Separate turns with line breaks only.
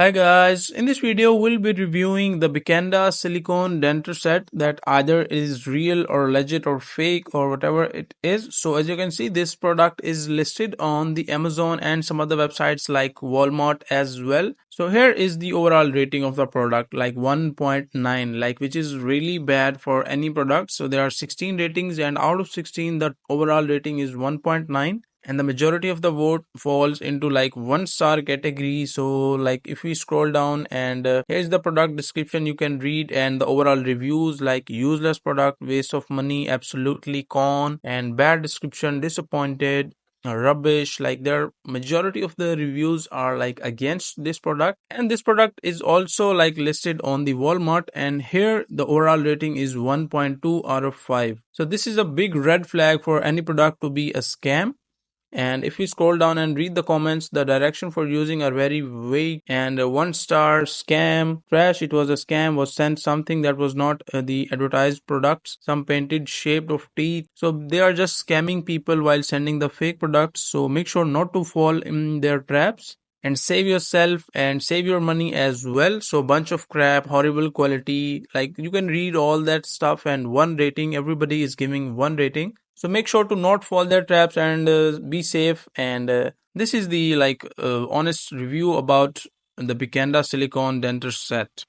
Hi guys, in this video we'll be reviewing the Bikenda Silicone Denture Set that either is real or legit or fake or whatever it is. So as you can see, this product is listed on the Amazon and some other websites like Walmart as well. So here is the overall rating of the product, like 1.9, like which is really bad for any product. So there are 16 ratings and out of 16 the overall rating is 1.9, and the majority of the vote falls into like 1 star category. So like if we scroll down and here's the product description you can read, and the overall reviews like useless product, waste of money, absolutely con, and bad description, disappointed, rubbish. Like their majority of the reviews are like against this product, and this product is also like listed on the Walmart, and here the overall rating is 1.2 out of 5. So this is a big red flag for any product to be a scam. And if we scroll down and read the comments, the direction for using are very vague, and 1 star scam, trash, it was a scam, was sent something that was not the advertised products, some painted shaped of teeth. So they are just scamming people while sending the fake products. So make sure not to fall in their traps and save yourself and save your money as well. So bunch of crap, horrible quality, like you can read all that stuff, and one rating, everybody is giving one rating. So make sure to not fall their traps and be safe. And this is the honest review about the Bikenda Silicone Denture Set.